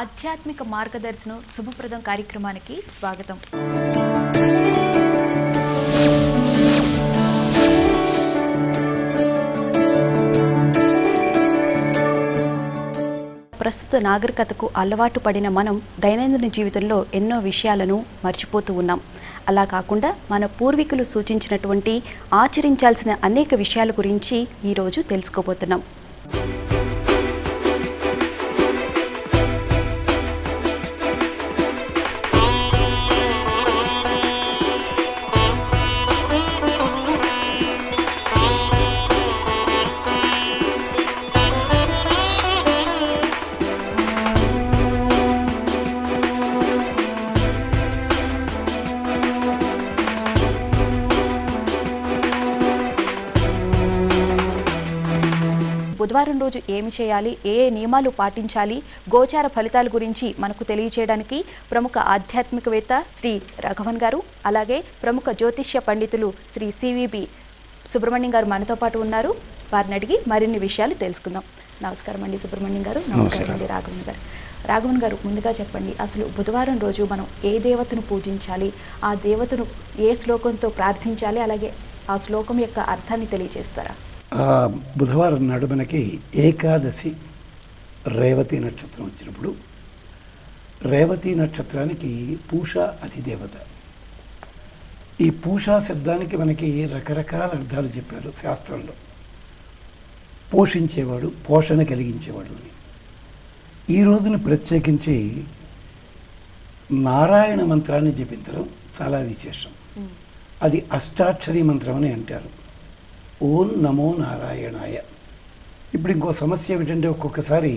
ఆధ్యాత్మిక మార్గదర్శనం శుభప్రదం కార్యక్రమానికి స్వాగతం. ప్రస్తుత నాగరికతకు అలవాటు పడిన మనం దైనందిన జీవితంలో ఎన్నో విషయాలను మర్చిపోతూ ఉన్నాం. అలా కాకుండా మన పూర్వీకులు సూచించినటువంటి ఆచరించాల్సిన అనేక విషయాల గురించి ఈరోజు తెలుసుకోబోతున్నాం. బుధవారం రోజు ఏమి చేయాలి, ఏ నియమాలు పాటించాలి, గోచార ఫలితాల గురించి మనకు తెలియచేయడానికి ప్రముఖ ఆధ్యాత్మికవేత్త శ్రీ రాఘవన్ గారు, అలాగే ప్రముఖ జ్యోతిష్య పండితులు శ్రీ సివిబి సుబ్రహ్మణ్యం గారు మనతో పాటు ఉన్నారు. వారిని అడిగి మరిన్ని విషయాలు తెలుసుకుందాం. నమస్కారం అండి సుబ్రహ్మణ్యం గారు. నమస్కారం అండి రాఘవన్ గారు. రాఘవన్ గారు, ముందుగా చెప్పండి, అసలు బుధవారం రోజు మనం ఏ దేవతను పూజించాలి, ఆ దేవతను ఏ శ్లోకంతో ప్రార్థించాలి, అలాగే ఆ శ్లోకం యొక్క అర్థాన్ని తెలియజేస్తారా? బుధవారం నాడు మనకి ఏకాదశి రేవతి నక్షత్రం వచ్చినప్పుడు, రేవతి నక్షత్రానికి పూష అధిదేవత. ఈ పూషా శబ్దానికి మనకి రకరకాల అర్థాలు చెప్పారు శాస్త్రంలో. పోషించేవాడు, పోషణ కలిగించేవాడు అని. ఈ రోజున ప్రత్యేకించి నారాయణ మంత్రాన్ని జపించడం చాలా విశేషం. అది అష్టాక్షరీ మంత్రం అని అంటారు. ఓం నమో నారాయణాయ. ఇప్పుడు ఇంకో సమస్య ఏమిటంటే, ఒక్కొక్కసారి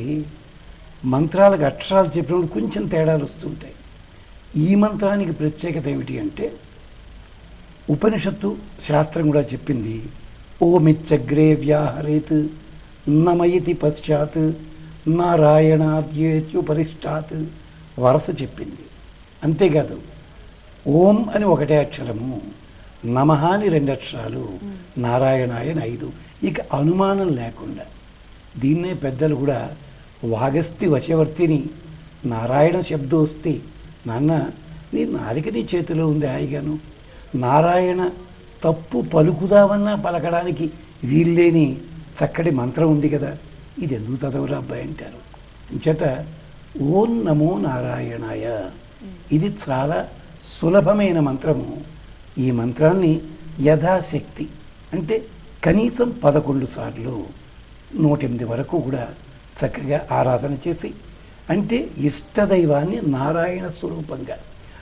మంత్రాలకు అక్షరాలు చెప్పినప్పుడు కొంచెం తేడాలు వస్తుంటాయి. ఈ మంత్రానికి ప్రత్యేకత ఏమిటి అంటే, ఉపనిషత్తు శాస్త్రం కూడా చెప్పింది, ఓమిచ్చగ్రే వ్యాహరేత్ నమయతి పశ్చాత్ నారాయణాద్యేత్యుపరిష్టాత్ వరస చెప్పింది. అంతేకాదు, ఓం అని ఒకటే అక్షరము, నమః అని 2 అక్షరాలు, నారాయణాయ అని 5. ఇక అనుమానం లేకుండా దీన్నే పెద్దలు కూడా వాగస్తి వశవర్తిని నారాయణ శబ్దోస్తి. నాన్న, నీ నాలిక నీ చేతిలో ఉంది హాయిగాను, నారాయణ తప్పు పలుకుదామన్నా పలకడానికి వీల్లేని చక్కటి మంత్రం ఉంది కదా, ఇది ఎందుకు చదవరా అబ్బాయి అంటారు. అంచేత ఓం నమో నారాయణాయ ఇది చాలా సులభమైన మంత్రము. ఈ మంత్రాన్ని యథాశక్తి అంటే కనీసం 11 సార్లు 108 వరకు కూడా చక్కగా ఆరాధన చేసి, అంటే ఇష్టదైవాన్ని నారాయణ స్వరూపంగా,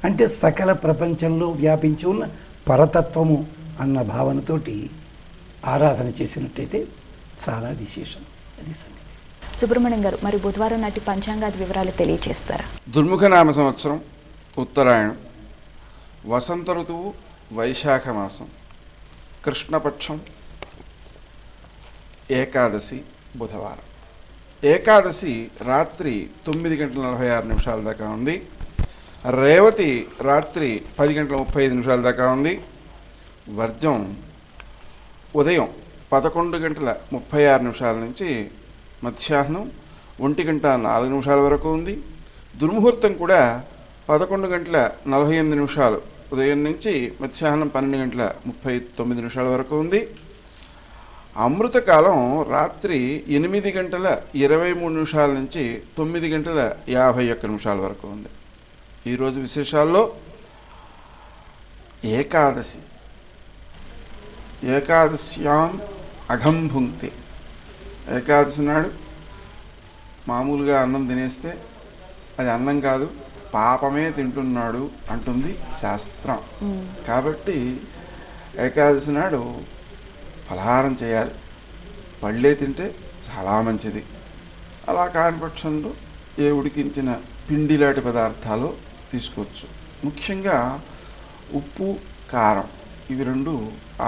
అంటే సకల ప్రపంచంలో వ్యాపించి ఉన్న పరతత్వము అన్న భావనతోటి ఆరాధన చేసినట్టయితే చాలా విశేషం. అది సంగతి. సుబ్రహ్మణ్యం గారు, మరి బుధవారం నాటి పంచాంగాది వివరాలు తెలియజేస్తారా? దుర్ముఖనామ సంవత్సరం, ఉత్తరాయణం, వసంత ఋతువు, వైశాఖ మాసం, కృష్ణపక్షం, ఏకాదశి, బుధవారం. ఏకాదశి రాత్రి 9:46 దాకా ఉంది. రేవతి రాత్రి 10:35 దాకా ఉంది. వర్జం ఉదయం 11:36 నుంచి మధ్యాహ్నం 1:04 వరకు ఉంది. దుర్ముహూర్తం కూడా 11:48 ఉదయం నుంచి మధ్యాహ్నం 12:39 వరకు ఉంది. అమృతకాలం రాత్రి 8:23 నుంచి 9:51 వరకు ఉంది. ఈరోజు విశేషాల్లో ఏకాదశి, ఏకాదశ్యాం అఘం భుంక్తి. ఏకాదశి నాడు మామూలుగా అన్నం తినేస్తే అది అన్నం కాదు, పాపమే తింటున్నాడు అంటుంది శాస్త్రం. కాబట్టి ఏకాదశి నాడు ఫలహారం చేయాలి, పళ్ళే తింటే చాలా మంచిది. అలా కాని పక్షంలో ఏ ఉడికించిన పిండిలాంటి పదార్థాలు తీసుకోవచ్చు. ముఖ్యంగా ఉప్పు, కారం ఇవి 2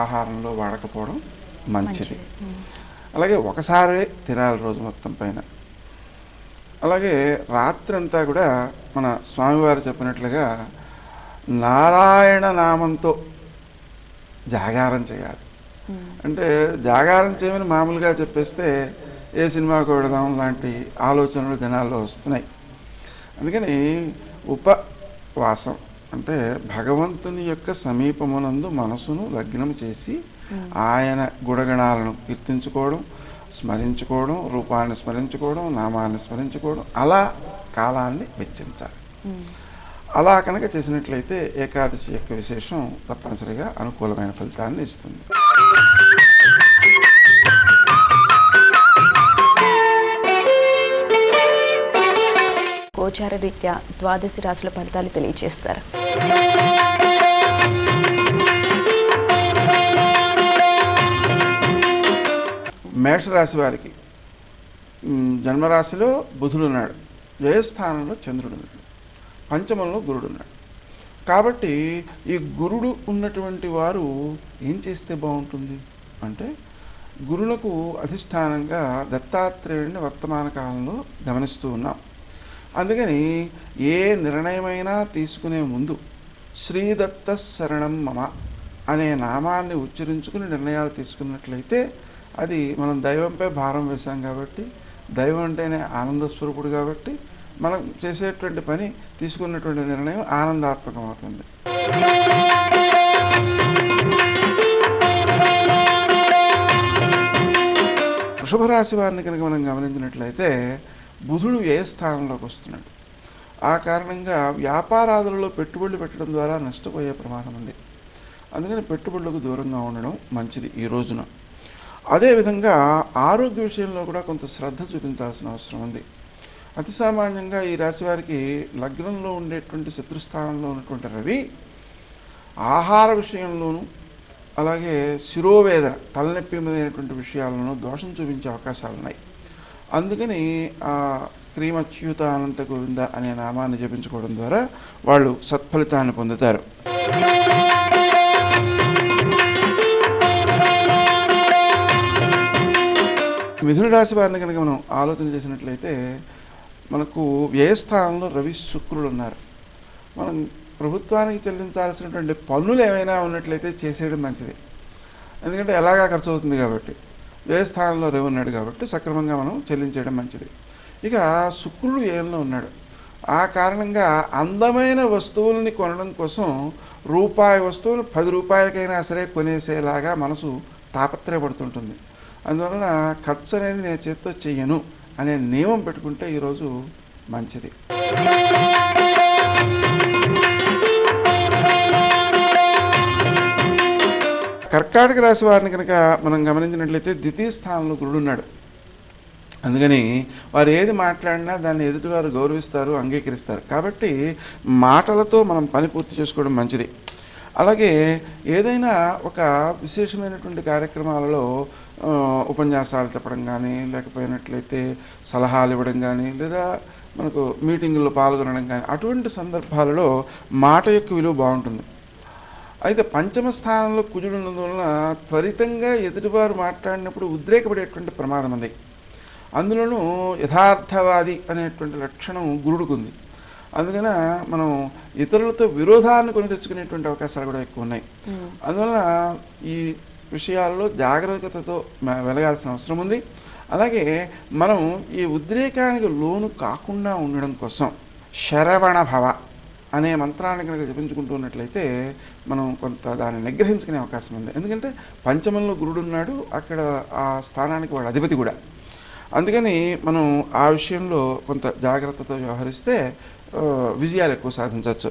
ఆహారంలో వాడకపోవడం మంచిది. అలాగే ఒకసారి తినాలి రోజు మొత్తం పైన. అలాగే రాత్రి అంతా కూడా మన స్వామివారు చెప్పినట్లుగా నారాయణ నామంతో జాగారం చేయాలి. అంటే జాగారం చేయమని మామూలుగా చెప్పేస్తే ఏ సినిమాకు వెళదాం లాంటి ఆలోచనలు జనాల్లో వస్తున్నాయి. అందుకని ఉపవాసం అంటే భగవంతుని యొక్క సమీపమునందు మనసును లగ్నం చేసి ఆయన గుణగణాలను కీర్తించుకోవడం, స్మరించుకోవడం, రూపాన్ని స్మరించుకోవడం, నామాన్ని స్మరించుకోవడం, అలా కాలాన్ని వెచ్చించాలి. అలా కనుక చేసినట్లయితే ఏకాదశి యొక్క విశేషం తప్పనిసరిగా అనుకూలమైన ఫలితాన్ని ఇస్తుంది. గోచార రీత్యా ద్వాదశి రాశుల ఫలితాలు తెలియజేస్తారు. మేషరాశి వారికి జన్మరాశిలో బుధుడు ఉన్నాడు, వ్యయస్థానంలో చంద్రుడు ఉన్నాడు, పంచమంలో గురుడు ఉన్నాడు. కాబట్టి ఈ గురుడు ఉన్నటువంటి వారు ఏం చేస్తే బాగుంటుంది అంటే, గురులకు అధిష్టానంగా దత్తాత్రేయుడిని వర్తమాన కాలంలో గమనిస్తూ ఉన్నాం. అందుకని ఏ నిర్ణయమైనా తీసుకునే ముందు శ్రీదత్త శరణం మమ అనే నామాన్ని ఉచ్చరించుకుని నిర్ణయాలు తీసుకున్నట్లయితే అది మనం దైవంపై భారం వేశాం కాబట్టి, దైవం అంటేనే ఆనంద స్వరూపుడు కాబట్టి మనం చేసేటువంటి పని, తీసుకున్నటువంటి నిర్ణయం ఆనందాత్మకం అవుతుంది. వృషభ రాశి వారిని కనుక మనం గమనించినట్లయితే బుధుడు వ్యయస్థానంలోకి వస్తున్నాడు. ఆ కారణంగా వ్యాపారాదులలో పెట్టుబడులు పెట్టడం ద్వారా నష్టపోయే ప్రమాదం ఉంది. అందుకని పెట్టుబడులకు దూరంగా ఉండడం మంచిది ఈ రోజున. అదేవిధంగా ఆరోగ్య విషయంలో కూడా కొంత శ్రద్ధ చూపించాల్సిన అవసరం ఉంది. అతి సామాన్యంగా ఈ రాశి వారికి లగ్నంలో ఉండేటువంటి శత్రుస్థానంలో ఉన్నటువంటి రవి ఆహార విషయంలోనూ, అలాగే శిరోవేదన, తలనొప్పి మొదలైనటువంటి విషయాలను దోషం చూపించే అవకాశాలు ఉన్నాయి. అందుకని ఆ క్రీమచ్యుత అనంత గోవింద అనే నామాన్ని జపించుకోవడం ద్వారా వాళ్ళు సత్ఫలితాన్ని పొందుతారు. మిథున రాశి వారిని కనుక మనం ఆలోచన చేసినట్లయితే మనకు వ్యయస్థానంలో రవి శుక్రుడు ఉన్నారు. మనం ప్రభుత్వానికి చెల్లించాల్సినటువంటి పన్నులు ఏమైనా ఉన్నట్లయితే చేసేయడం మంచిది. ఎందుకంటే ఎలాగా ఖర్చు అవుతుంది కాబట్టి, వ్యయస్థానంలో రవి ఉన్నాడు కాబట్టి సక్రమంగా మనం చెల్లించడం మంచిది. ఇక శుక్రుడు వ్యయంలో ఉన్నాడు. ఆ కారణంగా అందమైన వస్తువుల్ని కొనడం కోసం రూపాయి వస్తువులు 10 రూపాయలకైనా సరే కొనేసేలాగా మనసు తాపత్రయపడుతుంటుంది. అందువలన ఖర్చు అనేది నేను చేత్తో చెయ్యను అనే నియమం పెట్టుకుంటే ఈరోజు మంచిది. కర్కాటక రాశి వారిని కనుక మనం గమనించినట్లయితే ద్వితీయ స్థానంలో గురుడు ఉన్నాడు. అందుకని వారు ఏది మాట్లాడినా దాన్ని ఎదుటివారు గౌరవిస్తారు, అంగీకరిస్తారు. కాబట్టి మాటలతో మనం పని పూర్తి చేసుకోవడం మంచిది. అలాగే ఏదైనా ఒక విశేషమైనటువంటి కార్యక్రమాలలో ఉపన్యాసాలు చెప్పడం కానీ, లేకపోయినట్లయితే సలహాలు ఇవ్వడం కానీ, లేదా మనకు మీటింగుల్లో పాల్గొనడం కానీ, అటువంటి సందర్భాలలో మాట యొక్క విలువ బాగుంటుంది. అయితే పంచమ స్థానంలో కుజుడు ఉన్నందువలన త్వరితంగా ఎదుటివారు మాట్లాడినప్పుడు ఉద్రేకపడేటువంటి ప్రమాదం ఉంది. అందులోనూ యథార్థవాది అనేటువంటి లక్షణం గురుడుకు ఉంది. అందుకని మనం ఇతరులతో విరోధాన్ని కొని తెచ్చుకునేటువంటి అవకాశాలు కూడా ఎక్కువ ఉన్నాయి. అందువలన ఈ విషయాల్లో జాగ్రత్తతో వెలగాల్సిన అవసరం ఉంది. అలాగే మనం ఈ ఉద్రేకానికి లోను కాకుండా ఉండడం కోసం శరవణ భవ అనే మంత్రాన్ని కనుక జపించుకుంటూ ఉన్నట్లయితే మనం కొంత దాన్ని నిగ్రహించుకునే అవకాశం ఉంది. ఎందుకంటే పంచమంలో గురుడు ఉన్నాడు, అక్కడ ఆ స్థానానికి వాడు అధిపతి కూడా. అందుకని మనం ఆ విషయంలో కొంత జాగ్రత్తతో వ్యవహరిస్తే విజయాలు ఎక్కువ సాధించవచ్చు.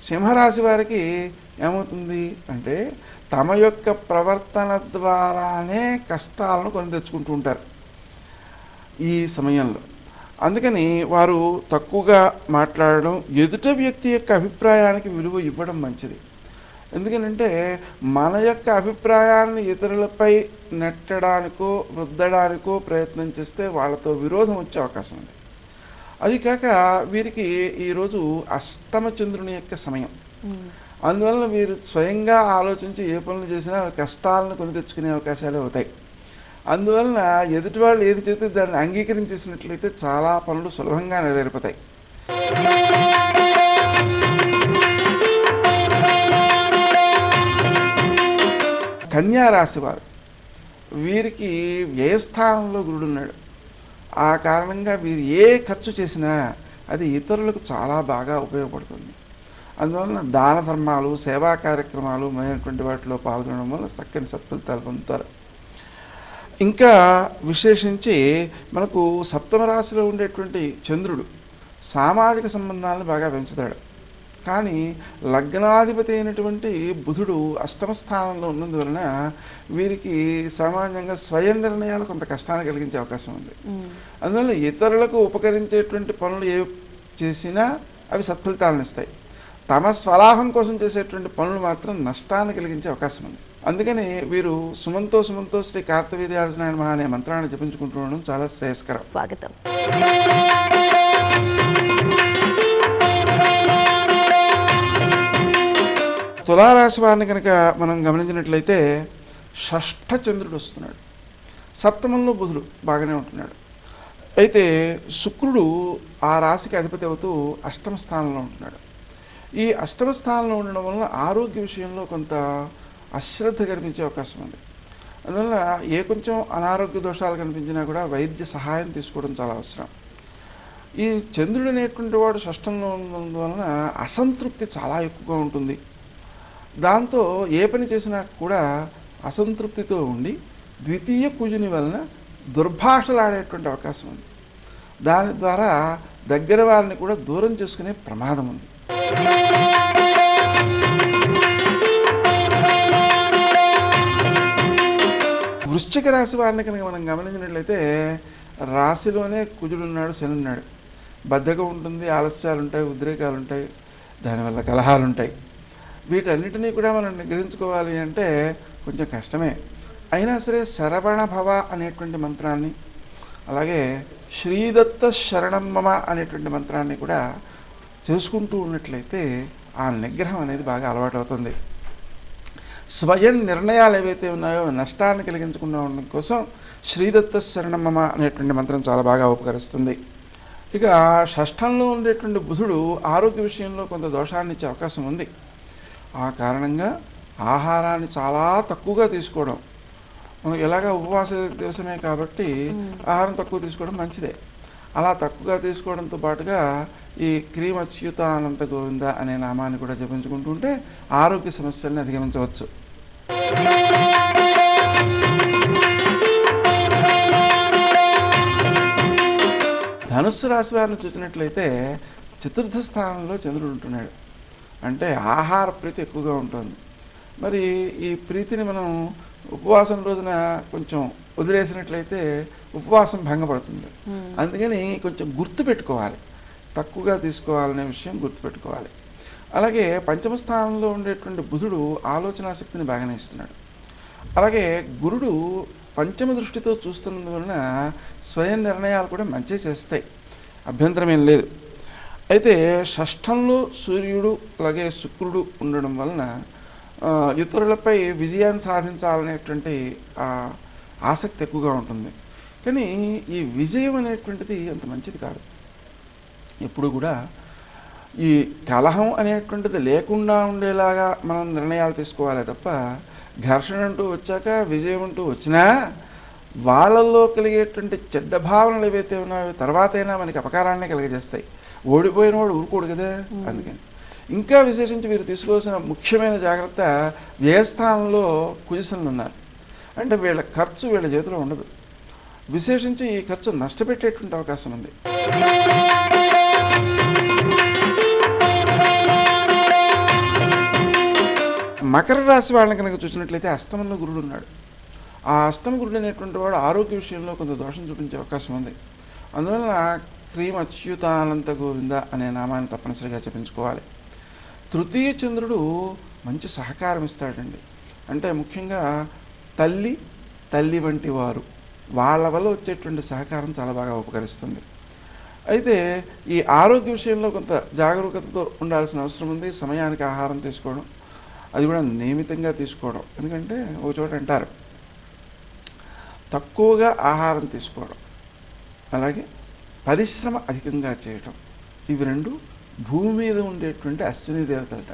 సింహరాశి వారికి ఏమవుతుంది అంటే తమ యొక్క ప్రవర్తన ద్వారానే కష్టాలను కొని తెచ్చుకుంటూ ఉంటారు ఈ సమయంలో. అందుకని వారు తక్కువగా మాట్లాడడం, ఎదుట వ్యక్తి యొక్క అభిప్రాయానికి విలువ ఇవ్వడం మంచిది. ఎందుకంటే మన యొక్క అభిప్రాయాన్ని ఇతరులపై నెట్టడానికో రుద్దడానికో ప్రయత్నం చేస్తే వాళ్ళతో విరోధం వచ్చే అవకాశం ఉంది. అది కాక వీరికి ఈరోజు అష్టమ చంద్రుని యొక్క సమయం. అందువలన వీరు స్వయంగా ఆలోచించి ఏ పనులు చేసినా కష్టాలను కొని తెచ్చుకునే అవకాశాలు అవుతాయి. అందువలన ఎదుటి వాళ్ళు ఏది చేస్తే దాన్ని అంగీకరించేసినట్లయితే చాలా పనులు సులభంగా నెరవేరిపోతాయి. కన్యా రాశి వారు వీరికి వ్యయస్థానంలో గురుడున్నాడు. ఆ కారణంగా వీరు ఏ ఖర్చు చేసినా అది ఇతరులకు చాలా బాగా ఉపయోగపడుతుంది. అందువలన దాన ధర్మాలు, సేవా కార్యక్రమాలు మొదలైనటువంటి వాటిలో పాల్గొనడం వల్ల చక్కని సత్ఫలితాలు పొందుతారు. ఇంకా విశేషించి మనకు సప్తమ రాశిలో ఉండేటువంటి చంద్రుడు సామాజిక సంబంధాలను బాగా పెంచుతాడు. కానీ లగ్నాధిపతి అయినటువంటి బుధుడు అష్టమ స్థానంలో ఉన్నందువలన వీరికి సామాన్యంగా స్వయం నిర్ణయాలు కొంత కష్టాన్ని కలిగించే అవకాశం ఉంది. అందువల్ల ఇతరులకు ఉపకరించేటువంటి పనులు ఏ చేసినా అవి సత్ఫలితాలను ఇస్తాయి. తమ స్వలాభం కోసం చేసేటువంటి పనులు మాత్రం నష్టాన్ని కలిగించే అవకాశం ఉంది. అందుకని వీరు సుమంతో సుమంతో శ్రీ కార్తవీర్యార్జునాయన మహా అనే మంత్రాన్ని జపించుకుంటూ ఉండడం చాలా శ్రేయస్కరం. స్వాగతం. తులారాశి వారిని కనుక మనం గమనించినట్లయితే షష్ఠ చంద్రుడు వస్తున్నాడు, సప్తమంలో బుధుడు బాగానే ఉంటున్నాడు. అయితే శుక్రుడు ఆ రాశికి అధిపతి అవుతూ అష్టమ స్థానంలో ఉంటున్నాడు. ఈ అష్టమ స్థానంలో ఉండడం వలన ఆరోగ్య విషయంలో కొంత అశ్రద్ధ కనిపించే అవకాశం ఉంది. అందువల్ల ఏ కొంచెం అనారోగ్య దోషాలు కనిపించినా కూడా వైద్య సహాయం తీసుకోవడం చాలా అవసరం. ఈ చంద్రుడు అనేటువంటి వాడు షష్టంలో ఉన్నందువలన అసంతృప్తి చాలా ఎక్కువగా ఉంటుంది. దాంతో ఏ పని చేసినా కూడా అసంతృప్తితో ఉండి ద్వితీయ కుజుని వలన దుర్భాషలాడేటువంటి అవకాశం ఉంది. దాని ద్వారా దగ్గర వారిని కూడా దూరం చేసుకునే ప్రమాదం ఉంది. వృశ్చిక రాశి వారిని కనుక మనం గమనించినట్లయితే రాశిలోనే కుజుడు ఉన్నాడు, శని ఉన్నాడు. బద్ధకం ఉంటుంది, ఆలస్యాలు ఉంటాయి, ఉద్రేకాలు ఉంటాయి, దానివల్ల కలహాలు ఉంటాయి. వీటన్నిటినీ కూడా మనం నిగ్రహించుకోవాలి అంటే కొంచెం కష్టమే. అయినా సరే శరవణ భవ అనేటువంటి మంత్రాన్ని, అలాగే శ్రీదత్త శరణం మమ అనేటువంటి మంత్రాన్ని కూడా చేసుకుంటూ ఉన్నట్లయితే ఆ నిగ్రహం అనేది బాగా అలవాటు అవుతుంది. స్వయం నిర్ణయాలు ఏవైతే ఉన్నాయో నష్టాన్ని కలిగించకుండా ఉండడం కోసం శ్రీదత్త శరణం మమ అనేటువంటి మంత్రం చాలా బాగా ఉపకరిస్తుంది. ఇక షష్ఠంలో ఉండేటువంటి బుధుడు ఆరోగ్య విషయంలో కొంత దోషాన్ని ఇచ్చే అవకాశం ఉంది. ఆ కారణంగా ఆహారాన్ని చాలా తక్కువగా తీసుకోవడం, మనకు ఎలాగ ఉపవాస దివసమే కాబట్టి ఆహారం తక్కువ తీసుకోవడం మంచిదే. అలా తక్కువగా తీసుకోవడంతో పాటుగా ఈ క్రీమ్ అచ్యుతానంత గోవింద అనే నామాన్ని కూడా జపించుకుంటూ ఉంటే ఆరోగ్య సమస్యల్ని అధిగమించవచ్చు. ధనుస్సు రాశి వారిని చూసినట్లయితే చతుర్థ స్థానంలో చంద్రుడు ఉంటున్నాడు. అంటే ఆహార ప్రీతి ఎక్కువగా ఉంటుంది. మరి ఈ ప్రీతిని మనం ఉపవాసం రోజున కొంచెం వదిలేసినట్లయితే ఉపవాసం భంగపడుతుంది. అందుకని కొంచెం గుర్తుపెట్టుకోవాలి, తక్కువగా తీసుకోవాలనే విషయం గుర్తుపెట్టుకోవాలి. అలాగే పంచమ స్థానంలో ఉండేటువంటి బుధుడు ఆలోచనా శక్తిని బాగానే ఇస్తున్నాడు. అలాగే గురుడు పంచమ దృష్టితో చూస్తున్నందువలన స్వయం నిర్ణయాలు కూడా మంచి చేస్తాయి, అభ్యంతరం ఏం లేదు. అయితే షష్ఠంలో సూర్యుడు అలాగే శుక్రుడు ఉండడం వలన ఇతరులపై విజయాన్ని సాధించాలనేటువంటి ఆసక్తి ఎక్కువగా ఉంటుంది. కానీ ఈ విజయం అనేటువంటిది అంత మంచిది కాదు. ఎప్పుడు కూడా ఈ కలహం అనేటువంటిది లేకుండా ఉండేలాగా మనం నిర్ణయాలు తీసుకోవాలి తప్ప ఘర్షణ అంటూ వచ్చాక విజయం అంటూ వచ్చినా వాళ్ళల్లో కలిగేటువంటి చెడ్డ భావనలు ఏవైతే ఉన్నాయో తర్వాతైనా మనకి అపకారాన్ని కలిగజేస్తాయి. ఓడిపోయిన వాడు ఊరుకోడు కదా. అందుకని ఇంకా విశేషించి వీరు తీసుకోవాల్సిన ముఖ్యమైన జాగ్రత్త, వ్యయస్థానంలో కుజశనులు ఉన్నారు అంటే వీళ్ళ ఖర్చు వీళ్ళ చేతిలో ఉండదు. విశేషించి ఈ ఖర్చు నష్టపెట్టేటువంటి అవకాశం ఉంది. మకర రాశి వాళ్ళని కనుక చూసినట్లయితే అష్టమంలో గురుడు ఉన్నాడు. ఆ అష్టమ గురుడు అనేటువంటి వాడు ఆరోగ్య విషయంలో కొంత దోషం చూపించే అవకాశం ఉంది. అందువలన క్రీమ్ అచ్యుతానంత గోవింద అనే నామాన్ని తప్పనిసరిగా జపించుకోవాలి. తృతీయ చంద్రుడు మంచి సహకారం ఇస్తాడండి. అంటే ముఖ్యంగా తల్లి వంటి వారు వాళ్ళ వల్ల వచ్చేటువంటి సహకారం చాలా బాగా ఉపకరిస్తుంది. అయితే ఈ ఆరోగ్య విషయంలో కొంత జాగరూకతతో ఉండాల్సిన అవసరం ఉంది. సమయానికి ఆహారం తీసుకోవడం, అది కూడా నియమితంగా తీసుకోవడం. ఎందుకంటే ఒక చోట అంటారు తక్కువగా ఆహారం తీసుకోవడం, అలాగే పరిశ్రమ అధికంగా చేయటం, ఇవి రెండు భూమి మీద ఉండేటువంటి అశ్విని దేవతలట.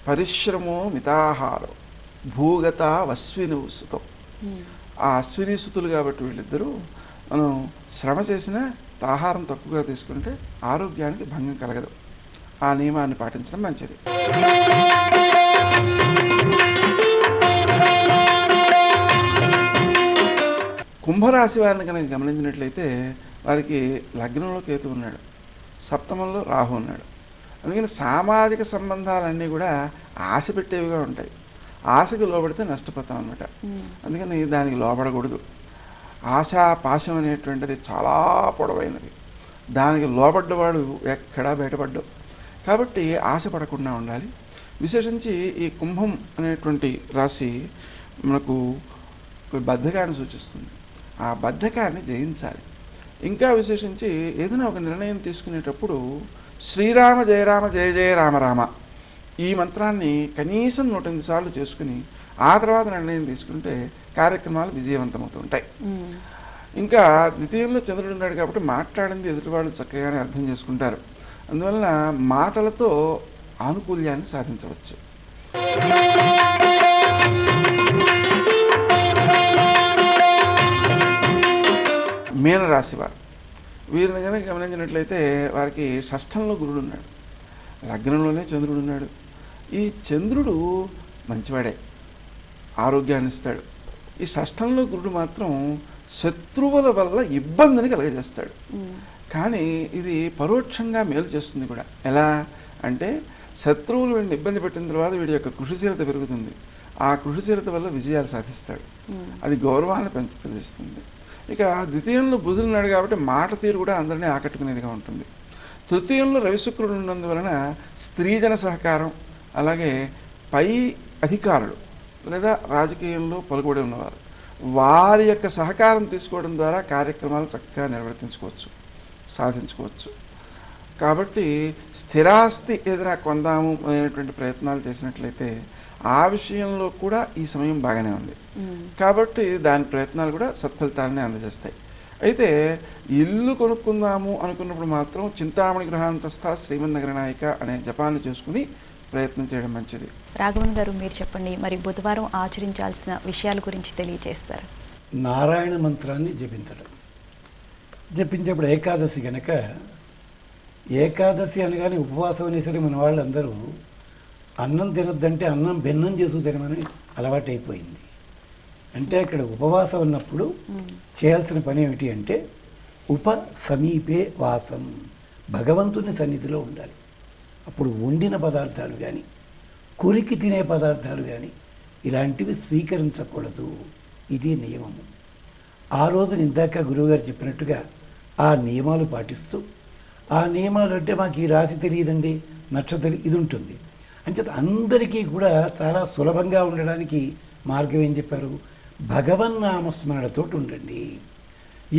పరిశ్రమో మితాహారం భూగత వస్విని ఉసుతం. ఆ అశ్విని సుతులు కాబట్టి వీళ్ళిద్దరూ మనం శ్రమ చేసినా ఆహారం తక్కువగా తీసుకుంటే ఆరోగ్యానికి భంగం కలగదు. ఆ నియమాన్ని పాటించడం మంచిది. కుంభరాశి వారిని కనుక గమనించినట్లయితే వారికి లగ్నంలో కేతు ఉన్నాడు, సప్తమంలో రాహు ఉన్నాడు. అందుకని సామాజిక సంబంధాలన్నీ కూడా ఆశ పెట్టేవిగా ఉంటాయి. ఆశకు లోబడితే నష్టపోతాం అన్నమాట. అందుకని దానికి లోబడకూడదు. ఆశా పాశం అనేటువంటిది చాలా పొడవైనది. దానికి లోబడ్డవాడు ఎక్కడా బయటపడ్డావు. కాబట్టి ఆశపడకుండా ఉండాలి. విశేషించి ఈ కుంభం అనేటువంటి రాశి మనకు బద్ధకాన్ని సూచిస్తుంది. ఆ బద్ధకాన్ని జయించాలి. ఇంకా విశేషించి ఏదైనా ఒక నిర్ణయం తీసుకునేటప్పుడు శ్రీరామ జయరామ జయ జయ రామ రామ ఈ మంత్రాన్ని కనీసం 108 సార్లు చేసుకుని ఆ తర్వాత నిర్ణయం తీసుకుంటే కార్యక్రమాలు విజయవంతమవుతుంటాయి. ఇంకా ద్వితీయంలో చంద్రుడు ఉన్నాడు కాబట్టి మాట్లాడింది ఎదుటి వాళ్ళు చక్కగానే అర్థం చేసుకుంటారు. అందువలన మాటలతో ఆనుకూల్యాన్ని సాధించవచ్చు. మీనరాశి వారు వీరిని కనుక గమనించినట్లయితే వారికి షష్ఠంలో గురుడు ఉన్నాడు, లగ్నంలోనే చంద్రుడు ఉన్నాడు. ఈ చంద్రుడు మంచివాడే, ఆరోగ్యాన్ని ఇస్తాడు. ఈ షష్ఠంలో గురుడు మాత్రం శత్రువుల వల్ల ఇబ్బందిని కలగజేస్తాడు. కానీ ఇది పరోక్షంగా మేలు చేస్తుంది కూడా. ఎలా అంటే శత్రువులు వీడిని ఇబ్బంది పెట్టిన తర్వాత వీడి యొక్క కృషిశీలత పెరుగుతుంది. ఆ కృషిశీలత వల్ల విజయాలు సాధిస్తాడు. అది గౌరవాన్ని పెంపొందిస్తుంది. ఇక ద్వితీయంలో బుధుడు ఉన్నాడు కాబట్టి మాట తీరు కూడా అందరినీ ఆకట్టుకునేదిగా ఉంటుంది. తృతీయంలో రవిశుక్రుడు ఉన్నందువలన స్త్రీజన సహకారం, అలాగే పై అధికారులు లేదా రాజకీయంలో పలుకుబడి ఉన్నవారు వారి యొక్క సహకారం తీసుకోవడం ద్వారా కార్యక్రమాలు చక్కగా నిర్వర్తించుకోవచ్చు, సాధించుకోవచ్చు. కాబట్టి స్థిరాస్తి ఏదైనా కొందాము అనేటువంటి ప్రయత్నాలు చేసినట్లయితే ఆ విషయంలో కూడా ఈ సమయం బాగానే ఉంది. కాబట్టి దాని ప్రయత్నాలు కూడా సత్ఫలితాలని అందజేస్తాయి. అయితే ఇల్లు కొనుక్కుందాము అనుకున్నప్పుడు మాత్రం చింతామణి గృహాంతస్థ శ్రీమన్నగర నాయిక అనే జపాన్ని చేసుకుని ప్రయత్నం చేయడం మంచిది. రాఘవన్ గారు మీరు చెప్పండి, మరి బుధవారం ఆచరించాల్సిన విషయాల గురించి తెలియజేస్తారు. నారాయణ మంత్రాన్ని జపించడం. జపించేప్పుడు ఏకాదశి గనక, ఏకాదశి అనగానే ఉపవాసం అనేసరికి మన వాళ్ళందరూ అన్నం తినొద్దంటే అన్నం భిన్నం చేసు తినమని అలవాటు అయిపోయింది. అంటే అక్కడ ఉపవాసం ఉన్నప్పుడు చేయాల్సిన పని ఏమిటి అంటే ఉప సమీపే వాసం, భగవంతుని సన్నిధిలో ఉండాలి. అప్పుడు వండిన పదార్థాలు కానీ కొరికి తినే పదార్థాలు కానీ ఇలాంటివి స్వీకరించకూడదు. ఇది నియమము. ఆ రోజున ఇందాక గురువుగారు చెప్పినట్టుగా ఆ నియమాలు పాటిస్తూ, ఆ నియమాలు అంటే మాకు ఈ రాశి తెలియదండి, నక్షత్రం ఇది ఉంటుంది అంచేత అందరికీ కూడా చాలా సులభంగా ఉండడానికి మార్గం ఏం చెప్పారు? భగవన్నామస్మరణతో ఉండండి.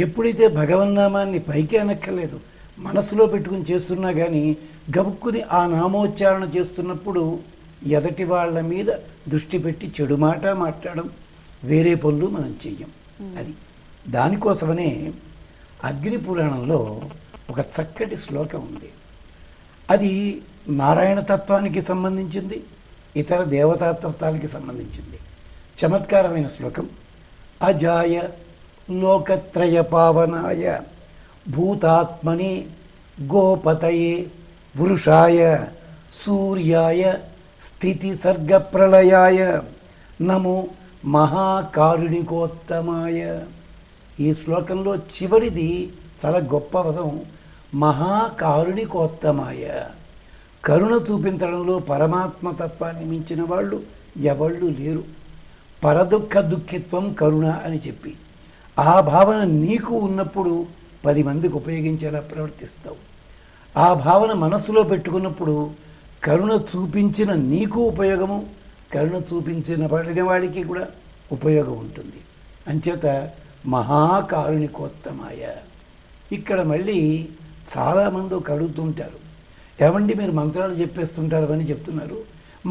ఎప్పుడైతే భగవన్నామాన్ని పైకి అనక్కర్లేదు, మనసులో పెట్టుకుని చేస్తున్నా కానీ గబుక్కుని ఆ నామోచ్చారణ చేస్తున్నప్పుడు ఎదటి వాళ్ళ మీద దృష్టి పెట్టి చెడు మాట మాట్లాడడం, వేరే పనులు మనం చెయ్యం. అది దానికోసమనే అగ్ని పురాణంలో ఒక చక్కటి శ్లోకం ఉంది. అది నారాయణ తత్వానికి సంబంధించింది, ఇతర దేవతాతత్వానికి సంబంధించింది. చమత్కారమైన శ్లోకం. అజాయ లోకత్రయ పావనాయ భూతాత్మని గోపతయే వృషాయ సూర్యాయ స్థితి సర్గ ప్రళయాయ నమో మహాకారుణికోత్తమాయ. ఈ శ్లోకంలో చివరిది చాలా గొప్ప పదం, మహాకారుణికోత్తమాయ. కరుణ చూపించడంలో పరమాత్మతత్వాన్ని మించిన వాళ్ళు ఎవళ్ళు లేరు. పరదుఃఖ దుఃఖిత్వం కరుణ అని చెప్పి ఆ భావన నీకు ఉన్నప్పుడు 10 మందికి ఉపయోగించేలా ప్రవర్తిస్తావు. ఆ భావన మనస్సులో పెట్టుకున్నప్పుడు కరుణ చూపించిన నీకు ఉపయోగము, కరుణ చూపించిన పడిన వాడికి కూడా ఉపయోగం ఉంటుంది. అంచేత మహాకారుణికోత్తమాయ. ఇక్కడ మళ్ళీ చాలామంది ఒక అడుగుతుంటారు, ఏమండి మీరు మంత్రాలు చెప్పేస్తుంటారు అని చెప్తున్నారు,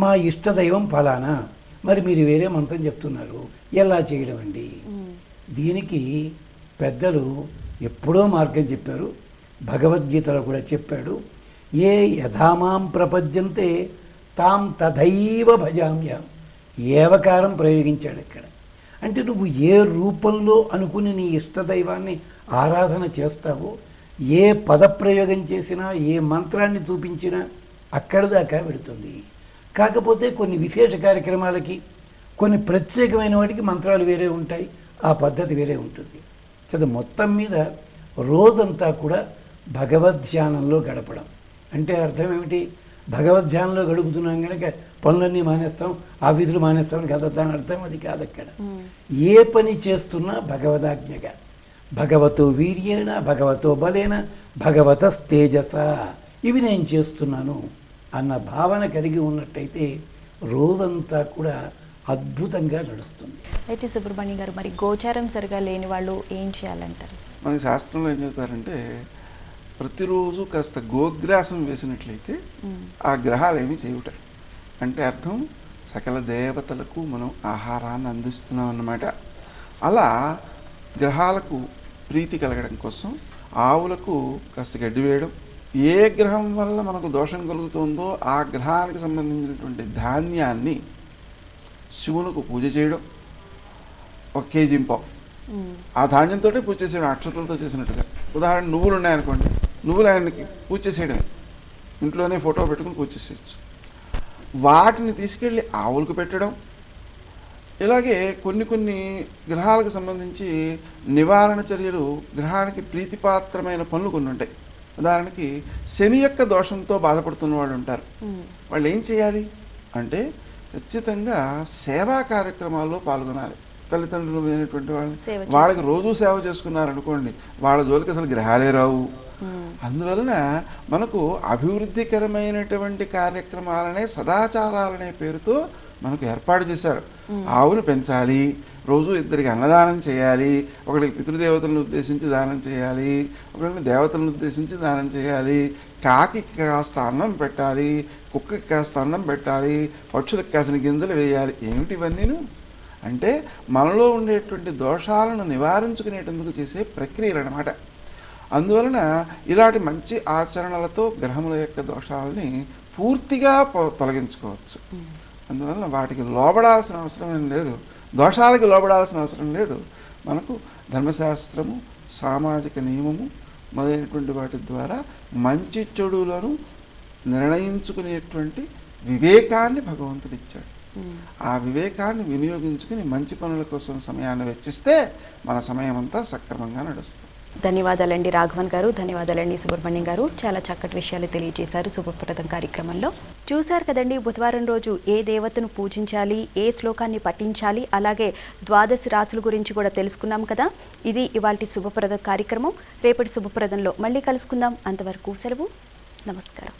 మా ఇష్టదైవం ఫలానా, మరి మీరు వేరే మంత్రం చెప్తున్నారు, ఎలా చేయడం అండి? దీనికి పెద్దలు ఎప్పుడో మార్గం చెప్పారు. భగవద్గీతలో కూడా చెప్పాడు, ఏ యథామాం ప్రపద్యంతే తాం తథైవ భజామ్యాం. ఏవకారం ప్రయోగించాడు ఇక్కడ. అంటే నువ్వు ఏ రూపంలో అనుకుని నీ ఇష్టదైవాన్ని ఆరాధన చేస్తావో, ఏ పదప్రయోగం చేసినా, ఏ మంత్రాన్ని చూపించినా అక్కడి దాకా వెడుతుంది. కాకపోతే కొన్ని విశేష కార్యక్రమాలకి, కొన్ని ప్రత్యేకమైన వాటికి మంత్రాలు వేరే ఉంటాయి, ఆ పద్ధతి వేరే ఉంటుంది. మొత్తం మీద రోజంతా కూడా భగవద్ధ్యానంలో గడపడం అంటే అర్థం ఏమిటి? భగవద్ధ్యానంలో గడుపుతున్నాం కనుక పనులన్నీ మానేస్తాం, ఆఫీసులు మానేస్తాం కదా, దాని అర్థం అది కాదు. అక్కడ ఏ పని చేస్తున్నా భగవదాజ్ఞగా, భగవతో వీర్యేణ, భగవతో బలేన, భగవత తేజస, ఇవి నేను చేస్తున్నాను అన్న భావన కలిగి ఉన్నట్టయితే రోజంతా కూడా అద్భుతంగా నడుస్తుంది. అయితే సుబ్రహ్మణ్యం గారు, మరి గోచారం సరిగా లేని వాళ్ళు ఏం చేయాలంటారు? మనకి శాస్త్రంలో ఏం చెప్తారంటే, ప్రతిరోజు కాస్త గోగ్రాసం వేసినట్లయితే ఆ గ్రహాలు ఏమి చేయుట అంటే అర్థం సకల దేవతలకు మనం ఆహారాన్ని అందిస్తున్నాం అన్నమాట. అలా గ్రహాలకు ప్రీతి కలగడం కోసం ఆవులకు కాస్త గడ్డి వేయడం, ఏ గ్రహం వల్ల మనకు దోషం కలుగుతుందో ఆ గ్రహానికి సంబంధించినటువంటి ధాన్యాన్ని శివునికి పూజ చేయడం, 1 కేజీ పావు ఆ ధాన్యంతో పూజ చేసేయడం, అక్షతలతో చేసినట్టుగా. ఉదాహరణ నువ్వులు ఉన్నాయనుకోండి, నువ్వులు ఆయనకి పూజ చేసేయడమే, ఇంట్లోనే ఫోటో పెట్టుకుని పూజ చేసేయచ్చు. వాటిని తీసుకెళ్ళి ఆవులకు పెట్టడం, ఇలాగే కొన్ని గ్రహాలకు సంబంధించి నివారణ చర్యలు, గ్రహానికి ప్రీతిపాత్రమైన పనులు కొన్ని ఉంటాయి. ఉదాహరణకి శని యొక్క దోషంతో బాధపడుతున్న వాళ్ళు ఉంటారు. వాళ్ళు ఏం చేయాలి అంటే ఖచ్చితంగా సేవా కార్యక్రమాల్లో పాల్గొనాలి. తల్లిదండ్రులు అయినటువంటి వాళ్ళకి రోజు సేవ చేసుకున్నారనుకోండి, వాళ్ళ జోలికి అసలు గ్రహాలే రావు. అందువలన మనకు అభివృద్ధికరమైనటువంటి కార్యక్రమాలనే సదాచారాలనే పేరుతో మనకు ఏర్పాటు చేశారు. ఆవును పెంచాలి, రోజు 2 అన్నదానం చేయాలి, ఒకరికి పితృదేవతలను ఉద్దేశించి దానం చేయాలి, ఒకరికి దేవతలను ఉద్దేశించి దానం చేయాలి, కాకి కాస్త అన్నం పెట్టాలి, కుక్కకి కాస్త అన్నం పెట్టాలి, పక్షులకు కాసిన గింజలు వేయాలి. ఏమిటి ఇవన్నీను అంటే మనలో ఉండేటువంటి దోషాలను నివారించుకునేటందుకు చేసే ప్రక్రియలు అన్నమాట. అందువలన ఇలాంటి మంచి ఆచరణలతో గ్రహముల యొక్క దోషాలని పూర్తిగా తొలగించుకోవచ్చు. అందువలన వాటికి లోబడాల్సిన అవసరం ఏం లేదు, దోషాలకి లోబడాల్సిన అవసరం లేదు. మనకు ధర్మశాస్త్రము, సామాజిక నియమము మొదలైనటువంటి వాటి ద్వారా మంచి చెడులను నిర్ణయించుకునేటువంటి వివేకాన్ని భగవంతుడు ఇచ్చాడు. ఆ వివేకాన్ని వినియోగించుకుని మంచి పనుల కోసం సమయాన్ని వెచ్చిస్తే మన సమయం అంతా సక్రమంగా నడుస్తుంది. ధన్యవాదాలండి రాఘవన్ గారు, ధన్యవాదాలండి సుబ్రహ్మణ్యం గారు. చాలా చక్కటి విషయాలు తెలియజేశారు శుభప్రదం కార్యక్రమంలో. చూశారు కదండి, బుధవారం రోజు ఏ దేవతను పూజించాలి, ఏ శ్లోకాన్ని పఠించాలి, అలాగే ద్వాదశి రాశుల గురించి కూడా తెలుసుకున్నాం కదా. ఇది ఇవాల్టి శుభప్రద కార్యక్రమం. రేపటి శుభప్రదంలో మళ్ళీ కలుసుకుందాం. అంతవరకు సెలవు, నమస్కారం.